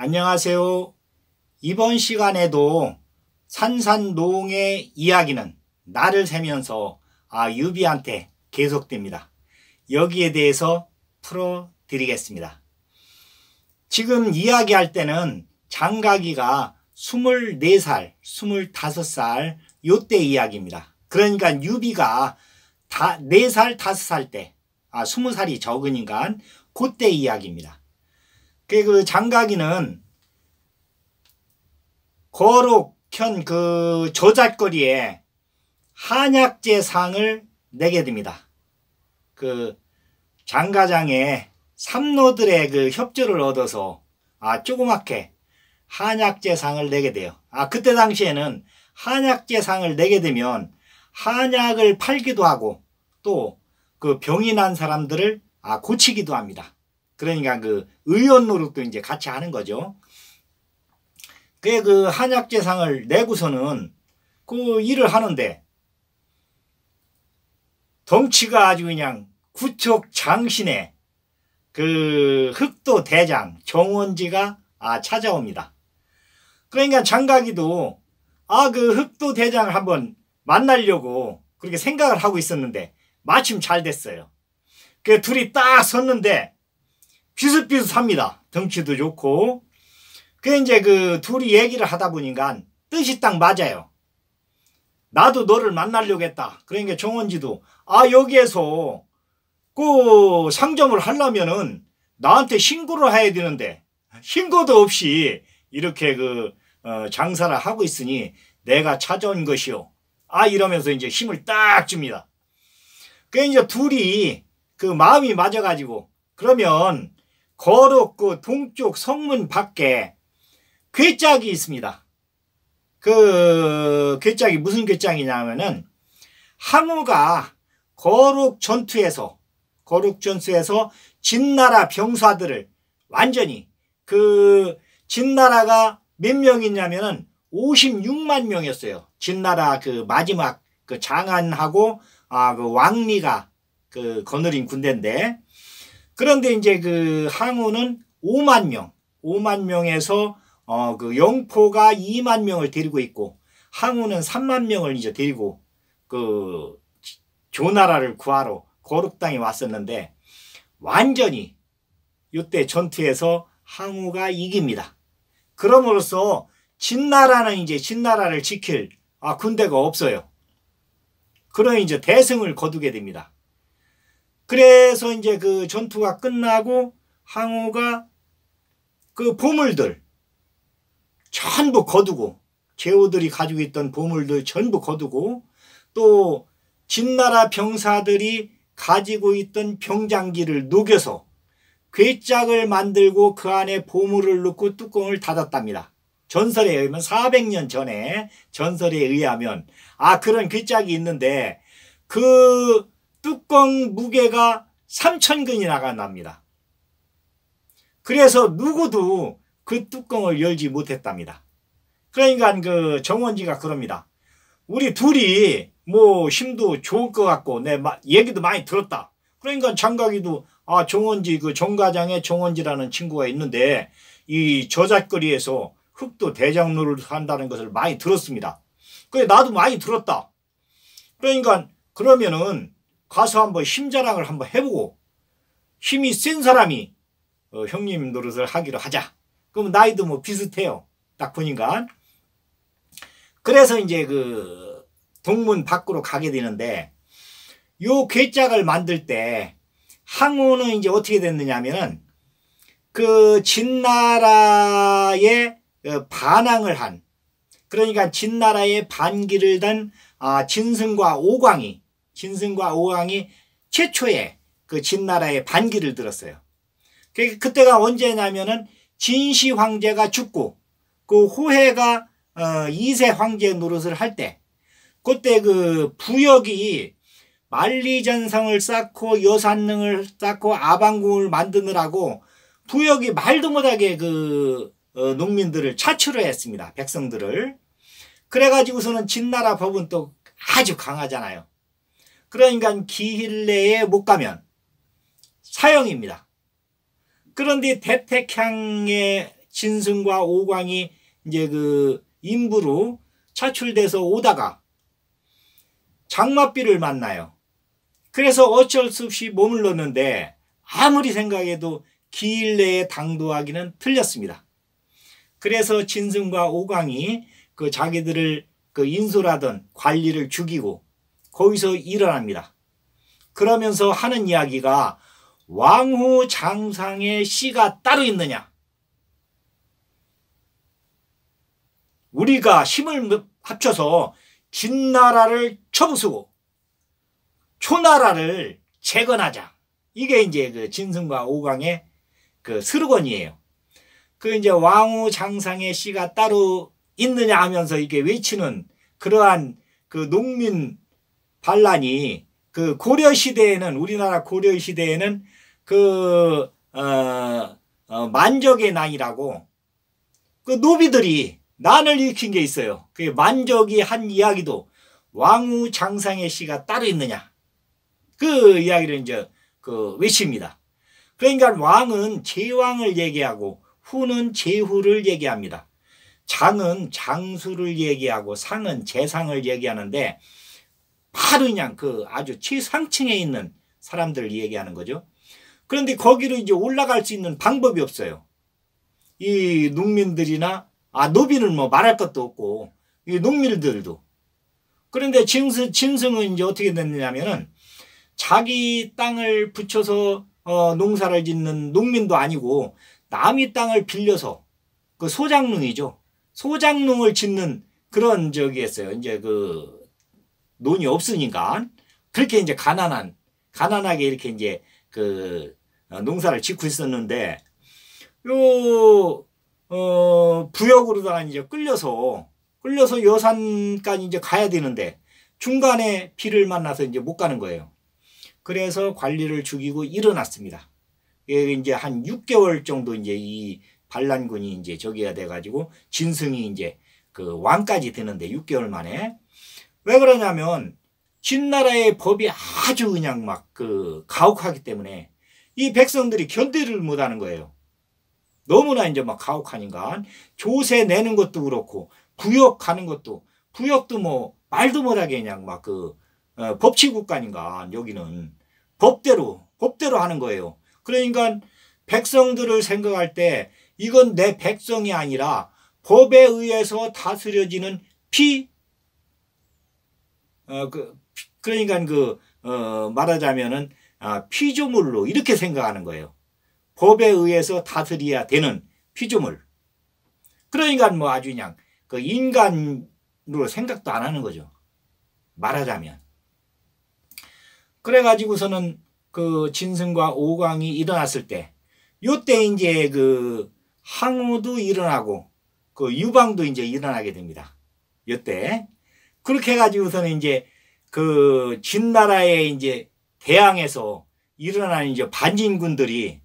안녕하세요. 이번 시간에도 산산농의 이야기는 날을 새면서 유비한테 계속됩니다. 여기에 대해서 풀어드리겠습니다. 지금 이야기할 때는 장가기가 24살, 25살 요때 이야기입니다. 그러니까 유비가 4살, 5살 때, 20살이 적으니까 그때 이야기입니다. 그 장가기는 거룩현 그 저잣거리에 한약재상을 내게 됩니다. 그 장가장에 삼노들의 그 협조를 얻어서 조그맣게 한약재상을 내게 돼요. 그때 당시에는 한약재상을 내게 되면 한약을 팔기도 하고 또 그 병이 난 사람들을 고치기도 합니다. 그러니까 그 의원 노릇도 이제 같이 하는 거죠. 그 한약재상을 내고서는 그 일을 하는데 덩치가 아주 그냥 구척장신의 그 흑도 대장 정원지가 찾아옵니다. 그러니까 장가기도 그 흑도 대장을 한번 만나려고 그렇게 생각을 하고 있었는데 마침 잘 됐어요. 그 둘이 딱 섰는데 비슷비슷합니다. 덩치도 좋고. 이제 그 둘이 얘기를 하다 보니까 뜻이 딱 맞아요. 나도 너를 만나려고 했다. 그러니까 정원지도 여기에서 그 상점을 하려면은 나한테 신고를 해야 되는데 신고도 없이 이렇게 장사를 하고 있으니 내가 찾아온 것이요. 이러면서 이제 힘을 딱 줍니다. 이제 둘이 그 마음이 맞아가지고 그러면 거룩 그 동쪽 성문 밖에 괴짝이 있습니다. 그 괴짝이 무슨 괴짝이냐면은 항우가 거룩 전투에서 진나라 병사들을 완전히 진나라가 몇 명이냐면은 56만 명이었어요. 진나라 그 마지막 그 장안하고 그 왕리가 그 거느린 군대인데 그런데 이제 그 항우는 5만 명에서 그 영포가 2만 명을 데리고 있고 항우는 3만 명을 이제 데리고 그 조나라를 구하러 거룩 땅에 왔었는데 완전히 이때 전투에서 항우가 이깁니다. 그럼으로써 진나라는 이제 진나라를 지킬 군대가 없어요. 그러니 이제 대승을 거두게 됩니다. 그래서 이제 그 전투가 끝나고 항우가 그 보물들 전부 거두고 제후들이 가지고 있던 보물들 전부 거두고 또 진나라 병사들이 가지고 있던 병장기를 녹여서 괴짝을 만들고 그 안에 보물을 넣고 뚜껑을 닫았답니다. 전설에 의하면 400년 전에 전설에 의하면 그런 괴짝이 있는데 그 뚜껑 무게가 3,000근이 나간답니다. 그래서 누구도 그 뚜껑을 열지 못했답니다. 그러니까 그 정원지가 그럽니다. 우리 둘이 뭐 힘도 좋을 것 같고 내 얘기도 많이 들었다. 그러니까 장가기도 정원지 그 정가장에 정원지라는 친구가 있는데 이 저잣거리에서 흑도 대장 노릇을 한다는 것을 많이 들었습니다. 그래 나도 많이 들었다. 그러니까 그러면은 가서 한번 힘자랑을 한번 해보고 힘이 센 사람이 형님 노릇을 하기로 하자. 그럼 나이도 뭐 비슷해요. 딱 보니까. 그래서 이제 그 동문 밖으로 가게 되는데 요 괴짝을 만들 때 항우는 이제 어떻게 됐느냐면은 그 진나라에 반항을 한 그러니까 진나라의 반기를 단 진승과 오광이 최초에 그 진나라의 반기를 들었어요. 그때가 언제냐면은 진시 황제가 죽고 그 호해가 2세 황제 노릇을 할 때 그때 그 부역이 만리전성을 쌓고 여산릉을 쌓고 아방궁을 만드느라고 부역이 말도 못하게 그 농민들을 차출을 했습니다. 백성들을. 그래가지고서는 진나라 법은 또 아주 강하잖아요. 그러니까 기일 내에 못 가면 사형입니다. 그런데 대택향의 진승과 오광이 이제 그 인부로 차출돼서 오다가 장맛비를 만나요. 그래서 어쩔 수 없이 머물렀는데 아무리 생각해도 기일 내에 당도하기는 틀렸습니다. 그래서 진승과 오광이 그 자기들을 그 인솔하던 관리를 죽이고 거기서 일어납니다. 그러면서 하는 이야기가 왕후 장상의 씨가 따로 있느냐? 우리가 힘을 합쳐서 진나라를 쳐부수고 초나라를 재건하자. 이게 이제 그 진승과 오광의 그 슬로건이에요. 그 이제 왕후 장상의 씨가 따로 있느냐 하면서 이게 외치는 그러한 그 농민 반란이 그 고려 시대에는 우리나라 고려 시대에는 그 만적의 난이라고 그 노비들이 난을 일으킨 게 있어요. 그 만적이 한 이야기도 왕후 장상의 씨가 따로 있느냐 그 이야기를 이제 그 외칩니다. 그러니까 왕은 제왕을 얘기하고 후는 제후를 얘기합니다. 장은 장수를 얘기하고 상은 재상을 얘기하는데 바로 그냥 그 아주 최상층에 있는 사람들을 얘기하는 거죠. 그런데 거기로 이제 올라갈 수 있는 방법이 없어요. 이 농민들이나 노비는 뭐 말할 것도 없고 이 농민들도. 그런데 진승은 이제 어떻게 됐느냐면은 자기 땅을 붙여서 농사를 짓는 농민도 아니고 남의 땅을 빌려서 그 소장농이죠. 소장농을 짓는 그런 적이었어요. 이제 그 논이 없으니까 그렇게 이제 가난하게 이렇게 이제 그 농사를 짓고 있었는데 부역으로다가 이제 끌려서 여산까지 이제 가야 되는데 중간에 비를 만나서 이제 못 가는 거예요. 그래서 관리를 죽이고 일어났습니다. 이제 한 6개월 정도 이제 이 반란군이 이제 저기가 돼가지고 진승이 이제 그 왕까지 되는데 6개월 만에 왜 그러냐면 진나라의 법이 아주 그냥 막 그 가혹하기 때문에 이 백성들이 견디를 못하는 거예요. 너무나 이제 막 가혹하니까 조세 내는 것도 그렇고 부역하는 것도 부역도 뭐 말도 못하게 그냥 막 그 법치국가니까 여기는 법대로 하는 거예요. 그러니까 백성들을 생각할 때 이건 내 백성이 아니라 법에 의해서 다스려지는 그러니까 말하자면은 피조물로 이렇게 생각하는 거예요. 법에 의해서 다스려야 되는 피조물. 그러니까 뭐 아주 그냥 그 인간으로 생각도 안 하는 거죠. 말하자면. 그래가지고서는 그 진승과 오광이 일어났을 때, 요때 이제 그 항우도 일어나고 그 유방도 이제 일어나게 됩니다. 요때. 그렇게 해가지고서는 이제 그 진나라에 이제 대항해서 일어나는 이제 반진군들이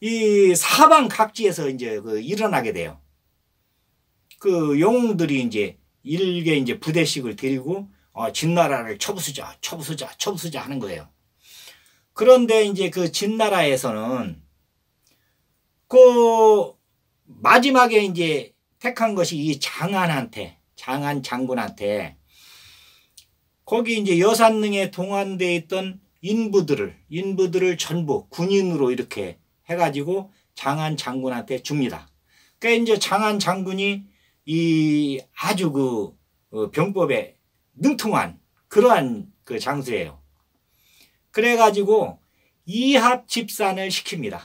이 사방 각지에서 이제 그 일어나게 돼요. 그 영웅들이 이제 일개 이제 부대씩을 데리고 진나라를 쳐부수자 하는 거예요. 그런데 이제 그 진나라에서는 그 마지막에 이제 택한 것이 이 장안 장군한테 거기 이제 여산릉에 동원되어 있던 인부들을 전부 군인으로 이렇게 해가지고 장안 장군한테 줍니다. 그러니까 이제 장안 장군이 이 아주 그 병법에 능통한 그러한 그 장수예요. 그래가지고 이합집산을 시킵니다.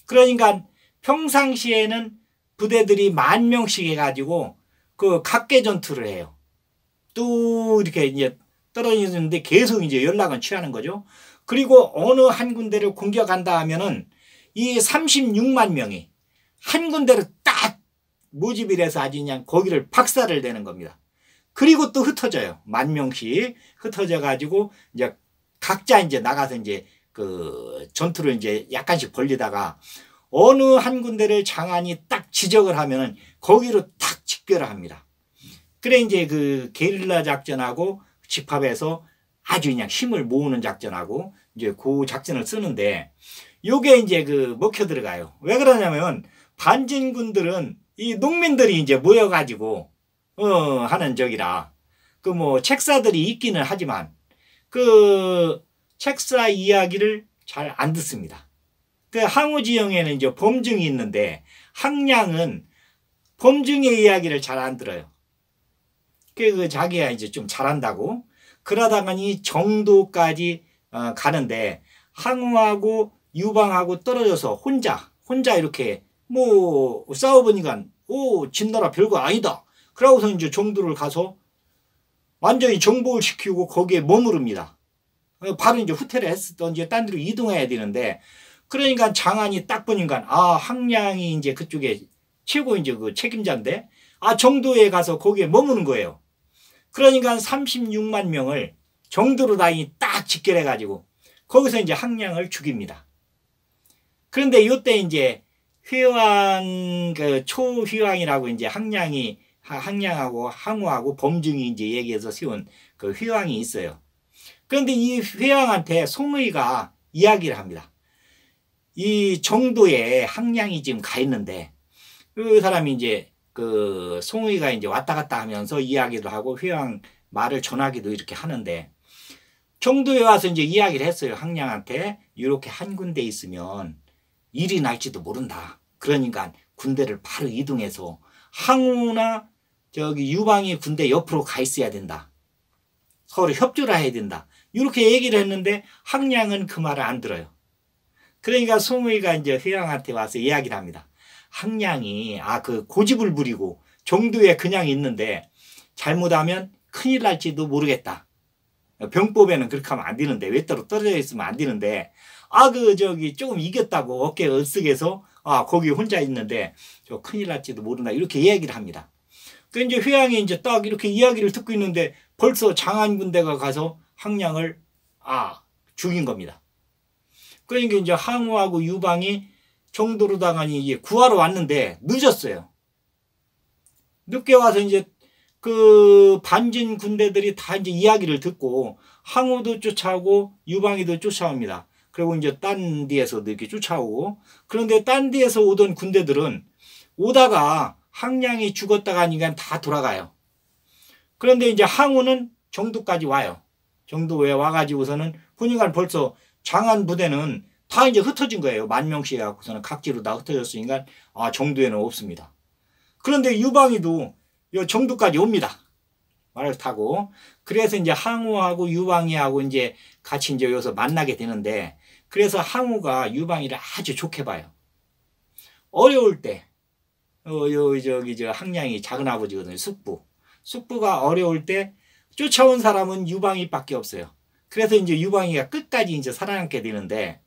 그러니까 평상시에는 부대들이 10,000명씩 해가지고 그 각계 전투를 해요. 또 이렇게 이제 떨어지는데 계속 이제 연락은 취하는 거죠. 그리고 어느 한 군데를 공격한다 하면은 이 36만 명이 한 군데로 딱 모집을 해서 아주 그냥 거기를 박살을 내는 겁니다. 그리고 또 흩어져요. 10,000명씩 흩어져 가지고 이제 각자 이제 나가서 이제 그 전투를 이제 약간씩 벌리다가 어느 한 군데를 장안이 딱 지적을 하면은 거기로 딱 집결을 합니다. 그래 이제 그 게릴라 작전하고 집합해서 아주 그냥 힘을 모으는 작전하고 이제 그 작전을 쓰는데 요게 이제 그 먹혀 들어가요. 왜 그러냐면 반진군들은 이 농민들이 이제 모여가지고 하는 적이라 그 뭐 책사들이 있기는 하지만 그 책사 이야기를 잘 안 듣습니다. 그 항우 지형에는 이제 범증이 있는데 항량은 범증의 이야기를 잘 안 들어요. 그 자기가 이제 좀 잘한다고 그러다가니 정도까지 가는데 항우하고 유방하고 떨어져서 혼자 이렇게 뭐 싸워보니까 진나라 별거 아니다. 그러고서 이제 정도를 가서 완전히 정복을 시키고 거기에 머무릅니다. 바로 이제 후퇴를 했었던 이제 딴 데로 이동해야 되는데 그러니까 장안이 딱 보니까 항량이 이제 그쪽에 최고 이제 그 책임자인데 정도에 가서 거기에 머무는 거예요. 그러니까 36만 명을 정도로 다행히 딱 집결해 가지고 거기서 이제 항량을 죽입니다. 그런데 이때 이제 휘왕 그 초휘왕이라고 이제 항량하고 항우하고 범증이 이제 얘기해서 세운 그 휘왕이 있어요. 그런데 이 휘왕한테 송의가 이야기를 합니다. 이 정도에 항량이 지금 가 있는데 그 사람이 이제 그 송의가 이제 왔다 갔다 하면서 이야기도 하고 휘왕 말을 전하기도 이렇게 하는데 정도에 와서 이제 이야기를 했어요. 항량한테 이렇게 한 군데 있으면 일이 날지도 모른다. 그러니까 군대를 바로 이동해서 항우나 저기 유방이 군대 옆으로 가 있어야 된다. 서로 협조를 해야 된다. 이렇게 얘기를 했는데 항량은 그 말을 안 들어요. 그러니까 송의가 이제 휘왕한테 와서 이야기를 합니다. 항량이 그 고집을 부리고 정도에 그냥 있는데 잘못하면 큰일 날지도 모르겠다. 병법에는 그렇게 하면 안 되는데 외따로 떨어져 있으면 안 되는데 조금 이겼다고 어깨 으쓱해서 거기 혼자 있는데 저 큰일 날지도 모른다. 이렇게 이야기를 합니다. 그 이제 휘왕이 이제 딱 이렇게 이야기를 듣고 있는데 벌써 장안 군대가 가서 항량을 죽인 겁니다. 그러니까 이제 항우하고 유방이 정도로 당하니 이제 구하러 왔는데 늦었어요. 늦게 와서 이제 그 반진 군대들이 다 이제 이야기를 듣고 항우도 쫓아오고 유방이도 쫓아옵니다. 그리고 이제 딴 뒤에서도 이렇게 쫓아오고 그런데 딴 뒤에서 오던 군대들은 오다가 항량이 죽었다가 하니까 다 돌아가요. 그런데 이제 항우는 정도까지 와요. 정도에 와가지고서는 보니까 벌써 장안 부대는 다 이제 흩어진 거예요. 10,000명씩 해갖고서는 각지로 다 흩어졌으니까 정도에는 없습니다. 그런데 유방이도 정도까지 옵니다. 말을 타고. 그래서 이제 항우하고 유방이하고 이제 같이 이제 여기서 만나게 되는데 그래서 항우가 유방이를 아주 좋게 봐요. 어려울 때 항량이 작은아버지거든요. 숙부가 어려울 때 쫓아온 사람은 유방이밖에 없어요. 그래서 이제 유방이가 끝까지 이제 살아남게 되는데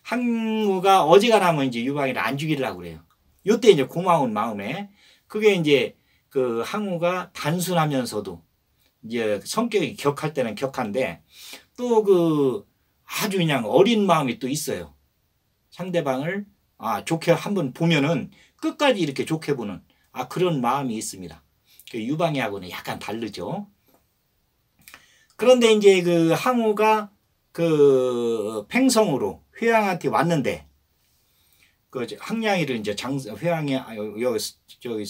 항우가 어지간하면 이제 유방이를 안 죽이려고 그래요. 요때 이제 고마운 마음에 그게 이제 그 항우가 단순하면서도 이제 성격이 격할 때는 격한데 또 그 아주 그냥 어린 마음이 또 있어요. 상대방을 좋게 한번 보면은 끝까지 이렇게 좋게 보는 그런 마음이 있습니다. 그 유방이하고는 약간 다르죠. 그런데 이제 그 항우가 그 팽성으로 회왕한테 왔는데 그 항량이를 이제 회왕이 저기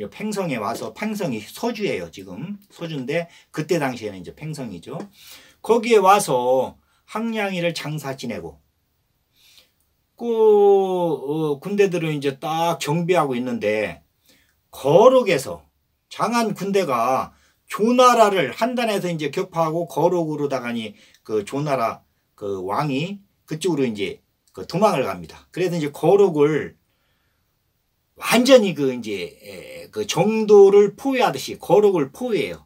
팽성에 와서 팽성이 서주예요. 지금 서주인데 그때 당시에는 이제 팽성이죠. 거기에 와서 항량이를 장사 지내고 그 군대들은 이제 딱 정비하고 있는데 거록에서 장안 군대가 조나라를 한단에서 이제 격파하고 거록으로다가니 그 조나라 그 왕이 그쪽으로 이제 그 도망을 갑니다. 그래서 이제 거록을 완전히 그 정도를 포위하듯이 거록을 포위해요.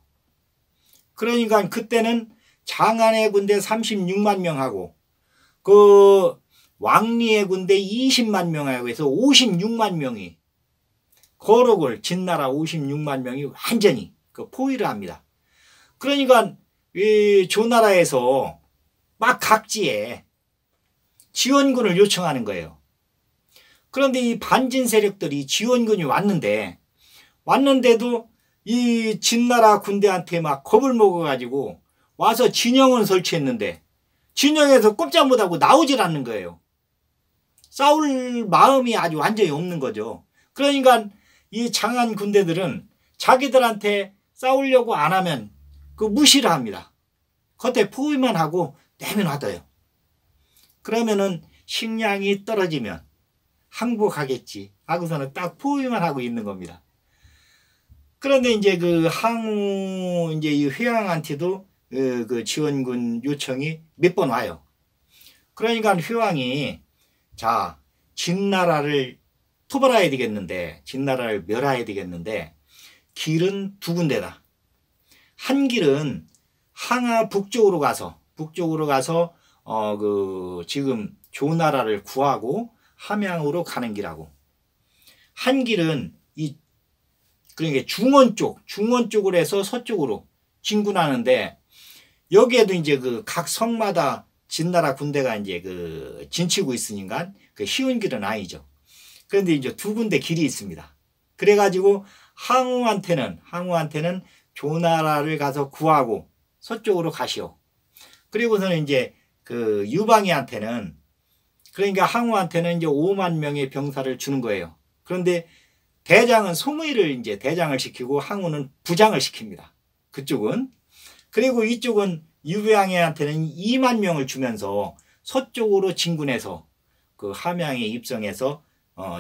그러니까 그때는 장안의 군대 36만 명하고 그 왕리의 군대 20만 명하고 해서 56만 명이 거록을 진나라 56만 명이 완전히 그 포위를 합니다. 그러니까 이 조나라에서 막 각지에 지원군을 요청하는 거예요. 그런데 이 반진 세력들이 지원군이 왔는데도 이 진나라 군대한테 막 겁을 먹어가지고 와서 진영을 설치했는데 진영에서 꼼짝 못하고 나오질 않는 거예요. 싸울 마음이 아주 완전히 없는 거죠. 그러니까 이 장한 군대들은 자기들한테 싸우려고 안 하면 그 무시를 합니다. 겉에 포위만 하고 내면하둬요. 그러면은 식량이 떨어지면 항복하겠지 하고서는 딱 포위만 하고 있는 겁니다. 그런데 이제 그 항우 이제 이 회왕한테도 그 지원군 요청이 몇 번 와요. 그러니까 회왕이 자, 진나라를 토벌해야 되겠는데, 진나라를 멸해야 되겠는데 길은 두 군데다. 한 길은 항하 북쪽으로 가서 그 지금 조나라를 구하고 함양으로 가는 길하고, 한 길은 이 그러니까 중원 쪽으로 해서 서쪽으로 진군하는데, 여기에도 이제 그 각 성마다 진나라 군대가 이제 그 진치고 있으니까 그 쉬운 길은 아니죠. 그런데 이제 두 군데 길이 있습니다. 그래가지고 항우한테는 조나라를 가서 구하고 서쪽으로 가시오. 그리고서는 이제 그 유방이한테는, 그러니까 항우한테는 이제 5만 명의 병사를 주는 거예요. 그런데 대장은 송의를 이제 대장을 시키고 항우는 부장을 시킵니다. 그쪽은. 그리고 이쪽은 유방이한테는 2만 명을 주면서 서쪽으로 진군해서 그 함양에 입성해서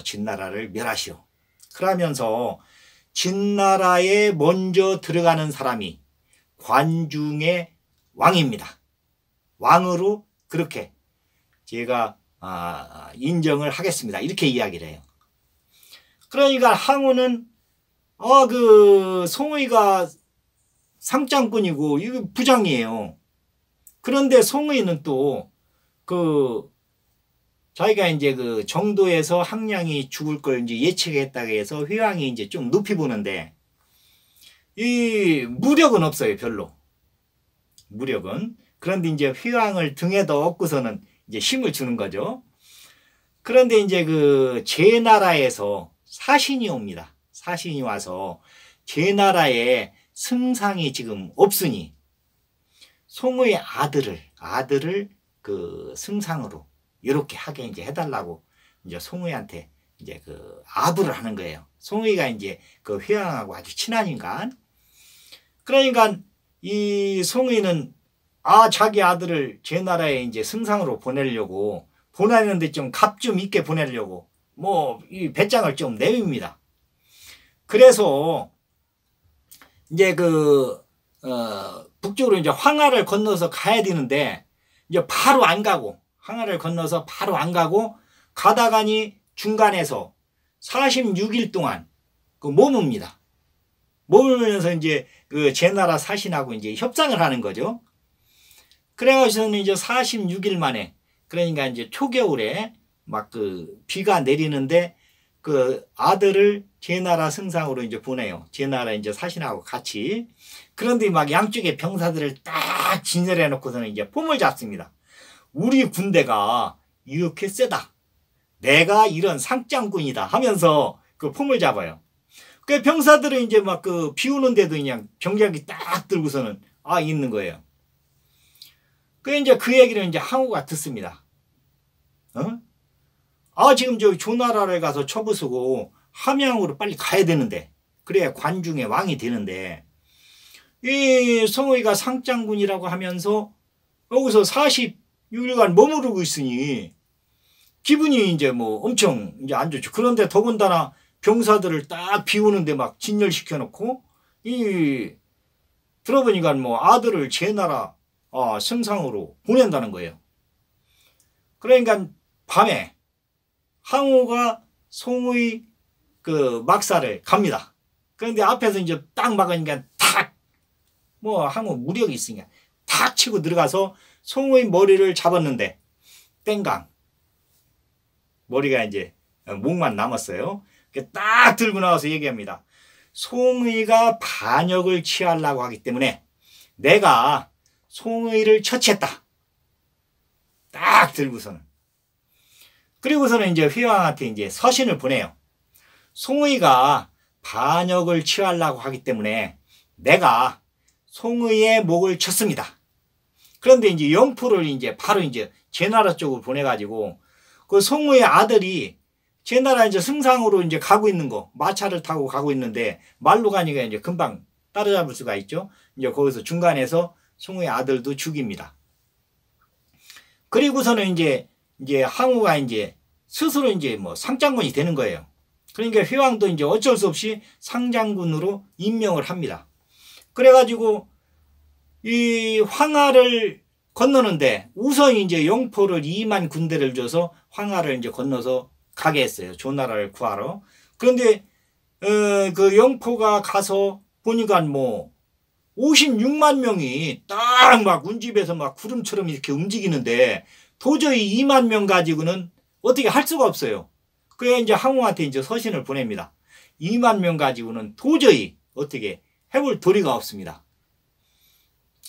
진나라를 멸하시오. 그러면서 진나라에 먼저 들어가는 사람이 관중의 왕입니다. 왕으로 그렇게 제가 인정을 하겠습니다. 이렇게 이야기를 해요. 그러니까 항우는 그 송의가 상장군이고 이거 부장이에요. 그런데 송의는 또 그 자기가 이제 그 정도에서 항량이 죽을 걸 이제 예측했다고 해서 회왕이 이제 좀 높이 보는데 이 무력은 없어요. 별로. 무력은. 그런데 이제 회왕을 등에다 업고서는 이제 힘을 주는 거죠. 그런데 이제 그 제나라에서 사신이 옵니다. 사신이 와서 제나라에 승상이 지금 없으니 송의 아들을 그 승상으로 이렇게 하게 이제 해달라고 이제 송의한테 이제 그 아부를 하는 거예요. 송의가 이제 그 회왕하고 아주 친하니까. 그러니까 이 송의는 자기 아들을 제나라에 이제 승상으로 보내는데 좀 값 좀 있게 보내려고 뭐 이 배짱을 좀 내밉니다. 그래서 이제 그 북쪽으로 이제 황하를 건너서 가야 되는데 이제 바로 안 가고, 황하를 건너서 바로 안 가고 가다가니 중간에서 46일 동안 그 머뭅니다. 머물면서 이제 그 제나라 사신하고 이제 협상을 하는 거죠. 그래가지고는 이제 46일 만에, 그러니까 이제 초겨울에 막 그 비가 내리는데 그 아들을 제나라 승상으로 이제 보내요. 제나라 이제 사신하고 같이. 그런데 막 양쪽에 병사들을 딱 진열해 놓고서는 이제 폼을 잡습니다. 우리 군대가 이렇게 세다. 내가 이런 상장군이다 하면서 그 폼을 잡아요. 그 병사들은 이제 막 그 비 오는데도 그냥 병작이 딱 들고서는 있는 거예요. 그 이제 그 얘기를 이제 항우가 듣습니다. 지금 저 조나라를 가서 처부수고 함양으로 빨리 가야 되는데, 그래야 관중의 왕이 되는데, 이 송의가 상장군이라고 하면서 여기서 46일간 머무르고 있으니 기분이 이제 뭐 엄청 이제 안 좋죠. 그런데 더군다나 병사들을 딱 비우는데 막 진열시켜 놓고 들어보니까 뭐 아들을 제나라 승상으로 보낸다는 거예요. 그러니까 밤에 항우가 송의 그 막사를 갑니다. 그런데 앞에서 이제 딱 막으니까 항우 무력이 있으니까 탁 치고 들어가서 송의 머리를 잡았는데 땡강, 머리가 이제 목만 남았어요. 딱 들고 나와서 얘기합니다. 송의가 반역을 취하려고 하기 때문에 내가 송의를 처치했다. 딱 들고서는. 그리고서는 이제 회왕한테 이제 서신을 보내요. 송의가 반역을 취하려고 하기 때문에 내가 송의의 목을 쳤습니다. 그런데 이제 영포를 이제 바로 이제 제나라 쪽으로 보내가지고 그 송우의 아들이 제 나라 이제 승상으로 이제 가고 있는 거, 마차를 타고 가고 있는데 말로 가니까 이제 금방 따라잡을 수가 있죠. 이제 거기서 중간에서 송우의 아들도 죽입니다. 그리고서는 이제 항우가 이제 스스로 이제 뭐 상장군이 되는 거예요. 그러니까 회왕도 이제 어쩔 수 없이 상장군으로 임명을 합니다. 그래가지고 이 황하를 건너는데 우선 이제 영포를 2만 군대를 줘서 황하를 이제 건너서 가게 했어요. 조나라를 구하러. 그런데 그 영포가 가서 보니까 뭐 56만 명이 딱 막 운집에서 막 구름처럼 이렇게 움직이는데 도저히 2만 명 가지고는 어떻게 할 수가 없어요. 그래야 이제 항우한테 이제 서신을 보냅니다. 2만 명 가지고는 도저히 어떻게 해볼 도리가 없습니다.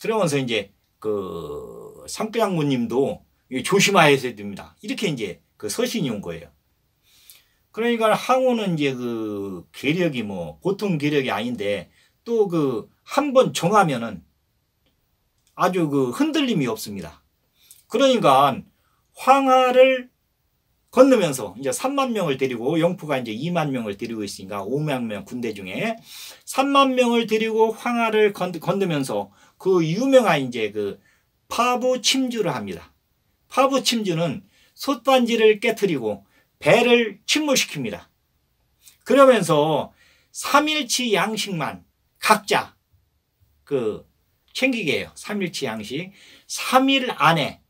그러면서 이제 그 상장군님도 조심하셔야 됩니다. 이렇게 이제 그 서신이 온 거예요. 그러니까 항우는 이제 그 계력이 뭐 보통 계력이 아닌데 또 그 한 번 정하면은 아주 그 흔들림이 없습니다. 그러니까 황하를 건너면서 이제 3만 명을 데리고 영포가 이제 2만 명을 데리고 있으니까 5만 명 군대 중에 3만 명을 데리고 황하를 건너면서 그 유명한 이제 그 파부 침주를 합니다. 파부 침주는 솥단지를 깨트리고 배를 침몰시킵니다. 그러면서 3일치 양식만 각자 그 챙기게 해요. 3일치 양식. 3일 안에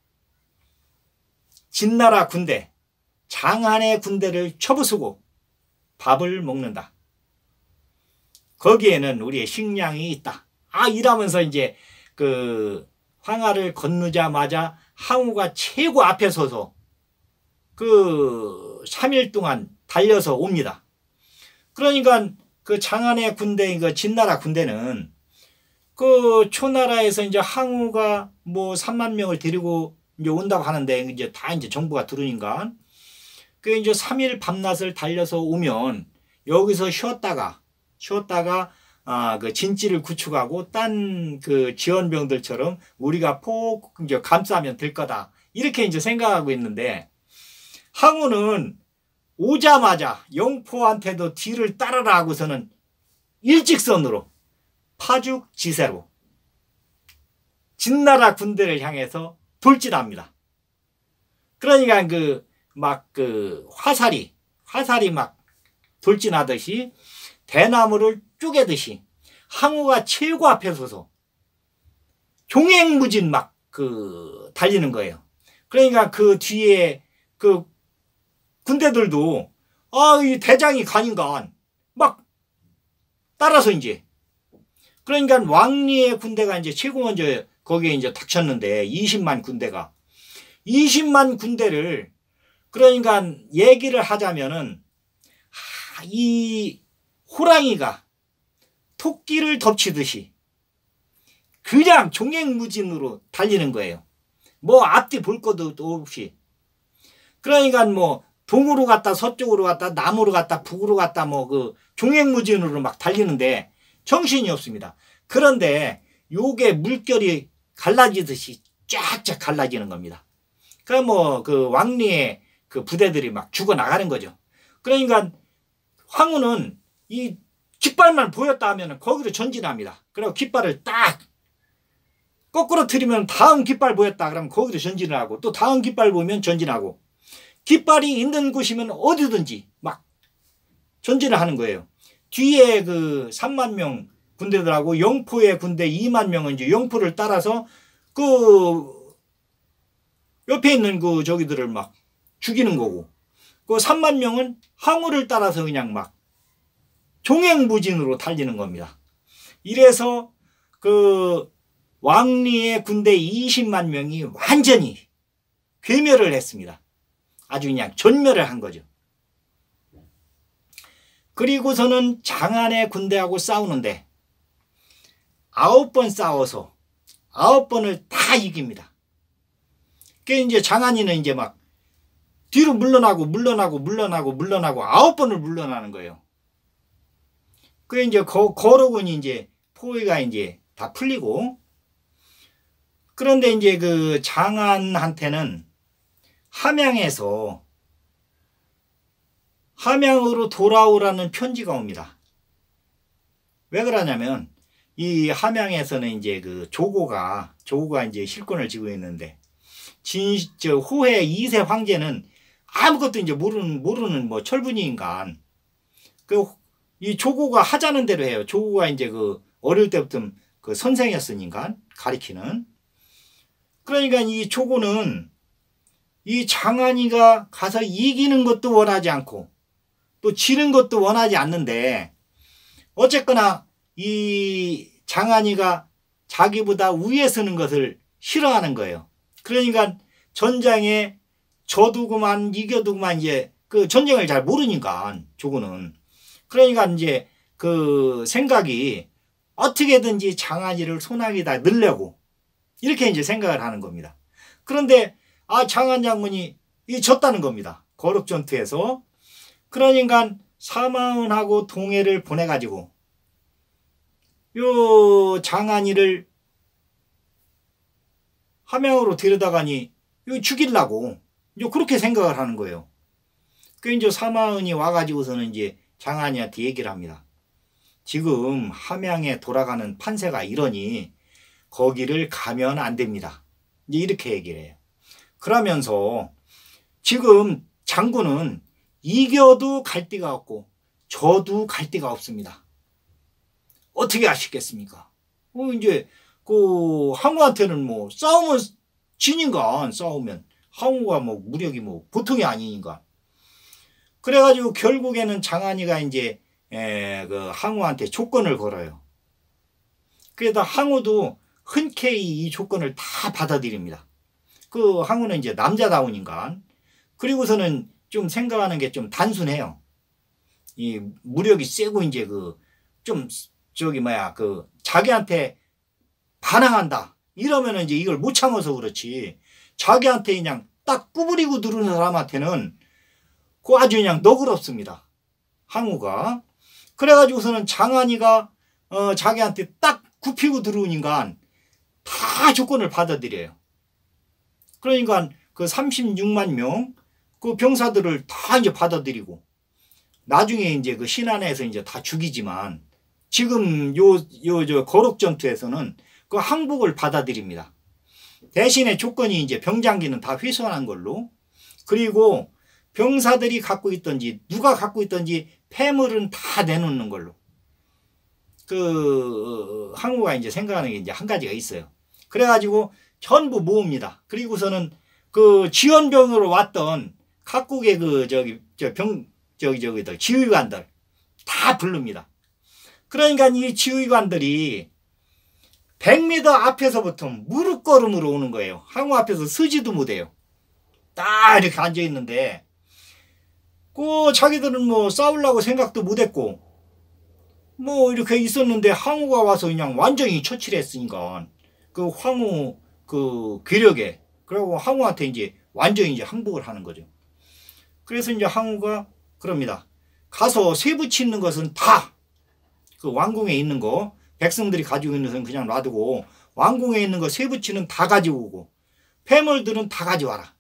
진나라 군대, 장안의 군대를 쳐부수고 밥을 먹는다. 거기에는 우리의 식량이 있다. 이러면서 이제 그 황하를 건너자마자 항우가 최고 앞에 서서 그 3일 동안 달려서 옵니다. 그러니까 그 장안의 군대, 그 진나라 군대는 그 초나라에서 이제 항우가 뭐 3만 명을 데리고 이제 온다고 하는데 이제 다 이제 정부가 들으니까 그 이제 3일 밤낮을 달려서 오면 여기서 쉬었다가 그 진지를 구축하고 딴 그 지원병들처럼 우리가 폭 이제 감싸면 될 거다. 이렇게 이제 생각하고 있는데 항우는 오자마자 영포한테도 뒤를 따르라 하고서는 일직선으로 파죽지세로 진나라 군대를 향해서 돌진합니다. 그러니까 그 화살이 막 돌진하듯이 대나무를 쪼개듯이 항우가 최고 앞에 서서 종횡무진 막 그 달리는 거예요. 그러니까 그 뒤에 그 군대들도 이 대장이 가니까 막 따라서 이제 그러니까 왕리의 군대가 이제 최고 먼저 거기에 이제 닥쳤는데 20만 군대가 20만 군대를 그러니까 얘기를 하자면은 이 호랑이가 토끼를 덮치듯이 그냥 종횡무진으로 달리는 거예요. 뭐 앞뒤 볼 것도 없이. 그러니까 뭐 동으로 갔다 서쪽으로 갔다 남으로 갔다 북으로 갔다 뭐 그 종횡무진으로 막 달리는데 정신이 없습니다. 그런데 요게 물결이 갈라지듯이 쫙쫙 갈라지는 겁니다. 그러니까 뭐 그 왕리의 그 부대들이 막 죽어나가는 거죠. 그러니까 황후는 이 깃발만 보였다 하면 거기로 전진합니다. 그리고 깃발을 딱 거꾸로 틀리면 다음 깃발 보였다 그러면 거기로 전진을 하고 또 다음 깃발 보면 전진하고 깃발이 있는 곳이면 어디든지 막 전진을 하는 거예요. 뒤에 그 3만 명 군대들하고 영포의 군대 2만 명은 이제 영포를 따라서 그 옆에 있는 그 저기들을 막 죽이는 거고 그 3만 명은 항우를 따라서 그냥 막 종횡무진으로 달리는 겁니다. 이래서 그 왕리의 군대 20만 명이 완전히 괴멸을 했습니다. 아주 그냥 전멸을 한 거죠. 그리고서는 장안의 군대하고 싸우는데 9번 싸워서 9번을 다 이깁니다. 그 이제 장안이는 이제 막 뒤로 물러나고 9번을 물러나는 거예요. 그 이제 거록은 이제 포위가 이제 다 풀리고 그런데 이제 그 장안한테는 함양에서 함양으로 돌아오라는 편지가 옵니다. 왜 그러냐면 이 함양에서는 이제 그 조고가 이제 실권을 쥐고 있는데 호해 2세 황제는 아무것도 이제 모르는 뭐 철분이인간 이 조고가 하자는 대로 해요. 조고가 이제 그 어릴 때부터 그 선생이었으니까 가리키는. 그러니까 이 조고는 이 장한이가 가서 이기는 것도 원하지 않고 또 지는 것도 원하지 않는데 어쨌거나 이 장한이가 자기보다 위에 서는 것을 싫어하는 거예요. 그러니까 전장에 져두고만 이겨두고만 이제 그 전쟁을 잘 모르니까 조고는. 그러니까 이제 그 생각이 어떻게든지 장한이를 소나기에다 넣으려고 이렇게 이제 생각을 하는 겁니다. 그런데 장한 장군이 졌다는 겁니다. 거륵전투에서. 그러니까 사마은하고 동해를 보내가지고 요 장한이를 함양으로 데려다가니 죽이려고 그렇게 생각을 하는 거예요. 그 이제 사마은이 와가지고서는 이제 장한이한테 얘기를 합니다. 지금 함양에 돌아가는 판세가 이러니 거기를 가면 안 됩니다. 이제 이렇게 얘기를 해요. 그러면서 지금 장군은 이겨도 갈 데가 없고 져도 갈 데가 없습니다. 어떻게 하시겠습니까? 이제 그 항우한테는 뭐 싸우면 지니까 싸우면 항우가 뭐 무력이 뭐 보통이 아니니까. 그래가지고 결국에는 장한이가 이제 그 항우한테 조건을 걸어요. 그래서 항우도 흔쾌히 이 조건을 다 받아들입니다. 그 항우는 이제 남자다우니까. 그리고서는 좀 생각하는 게 좀 단순해요. 이 무력이 세고 이제 그 좀 그 자기한테 반항한다 이러면은 이제 이걸 못 참아서 그렇지. 자기한테 그냥 딱 구부리고 누르는 사람한테는 그 아주 그냥 너그럽습니다. 항우가. 그래가지고서는 장한이가 자기한테 딱 굽히고 들어오니까 다 조건을 받아들여요. 그러니까 그 36만 명 그 병사들을 다 이제 받아들이고 나중에 이제 그 신안에서 이제 다 죽이지만 지금 저 거륵전투에서는 그 항복을 받아들입니다. 대신에 조건이 이제 병장기는 다 회수한 걸로, 그리고 병사들이 갖고 있던지 누가 갖고 있던지 폐물은 다 내놓는 걸로. 그 항우가 이제 생각하는 게 이제 한 가지가 있어요. 그래가지고 전부 모읍니다. 그리고서는 그 지원병으로 왔던 각국의 그 지휘관들 다 부릅니다. 그러니까 이 지휘관들이 100m 앞에서부터 무릎 걸음으로 오는 거예요. 항우 앞에서 서지도 못해요. 딱 이렇게 앉아 있는데 그 자기들은 뭐 싸우려고 생각도 못했고 뭐 이렇게 있었는데 항우가 와서 그냥 완전히 처치를 했으니까 그 항우 그 괴력에, 그리고 항우한테 이제 완전히 이제 항복을 하는 거죠. 그래서 이제 항우가 그럽니다. 가서 쇠붙이 있는 것은 다 그 왕궁에 있는 거, 백성들이 가지고 있는 것은 그냥 놔두고 왕궁에 있는 거 쇠붙이는 다 가지고 오고 폐물들은 다 가져와라.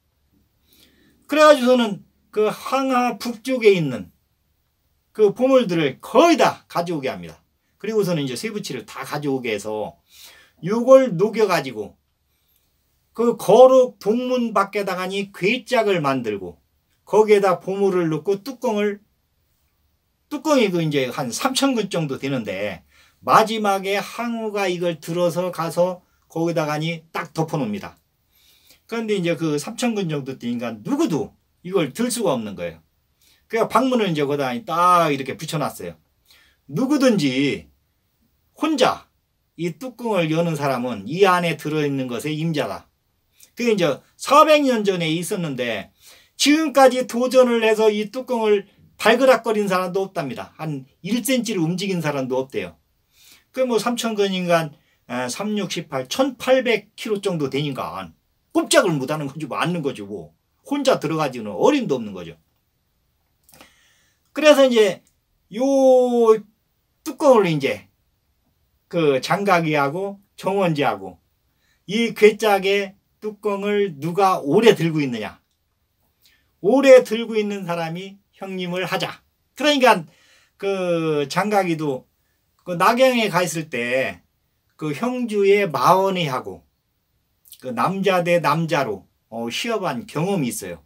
그래가지고서는 그 항하 북쪽에 있는 그 보물들을 거의 다 가져오게 합니다. 그리고서는 이제 쇠붙이를 다 가져오게 해서 이걸 녹여가지고 그 거룩 동문 밖에다가니 괴짝을 만들고 거기에다 보물을 넣고 뚜껑이 그 이제 한 3,000근 정도 되는데 마지막에 항우가 이걸 들어서 가서 거기다가니 딱 덮어놓습니다. 그런데 이제 그 3,000근 정도 되니까 누구도 이걸 들 수가 없는 거예요. 그러니까 방문을 이제 거기다 딱 이렇게 붙여놨어요. 누구든지 혼자 이 뚜껑을 여는 사람은 이 안에 들어있는 것의 임자다. 그게 이제 400년 전에 있었는데 지금까지 도전을 해서 이 뚜껑을 발그락거린 사람도 없답니다. 한 1cm를 움직인 사람도 없대요. 그 뭐 3,000근인가 3, 6, 18, 1,800kg 정도 되니까 꼼짝을 못하는 거지 뭐 앉는 거지 뭐. 혼자 들어가지는 어림도 없는 거죠. 그래서 이제 요 뚜껑을 이제 그 장각이하고 정원지하고 이 괴짝의 뚜껑을 누가 오래 들고 있느냐. 오래 들고 있는 사람이 형님을 하자. 그러니까 그 장가기도 그 낙양에 가 있을 때 그 형주의 마언이하고 그 남자 대 남자로 시합한 경험이 있어요.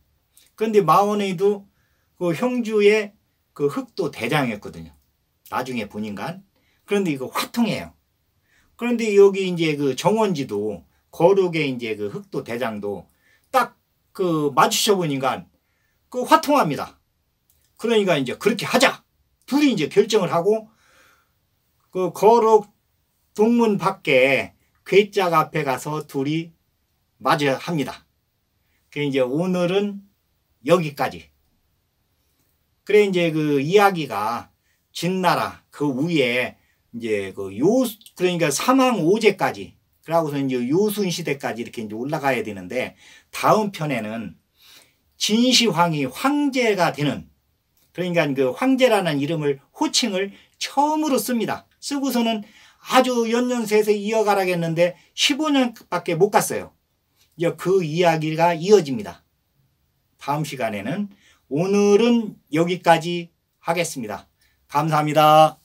그런데 마언이도 그 형주의 그 흑도 대장이었거든요. 나중에 보니까. 그런데 이거 화통해요. 그런데 여기 이제 그 정원지도 거룩의 이제 그 흑도 대장도 딱 그 마주쳐 보니까 그 화통합니다. 그러니까 이제 그렇게 하자. 둘이 이제 결정을 하고 그 거룩 동문 밖에 괴짝 앞에 가서 둘이 마주 합니다. 그 이제 오늘은 여기까지. 그래 이제 그 이야기가 진나라 그 위에 이제 그 그러니까 사망 5제까지 그러고서 이제 요순 시대까지 이렇게 이제 올라가야 되는데 다음 편에는 진시황이 황제가 되는 그러니까 그 황제라는 이름을 호칭을 처음으로 씁니다. 쓰고서는 아주 연년세세 이어가라겠는데 15년밖에 못 갔어요. 이제 그 이야기가 이어집니다. 다음 시간에는 오늘은 여기까지 하겠습니다. 감사합니다.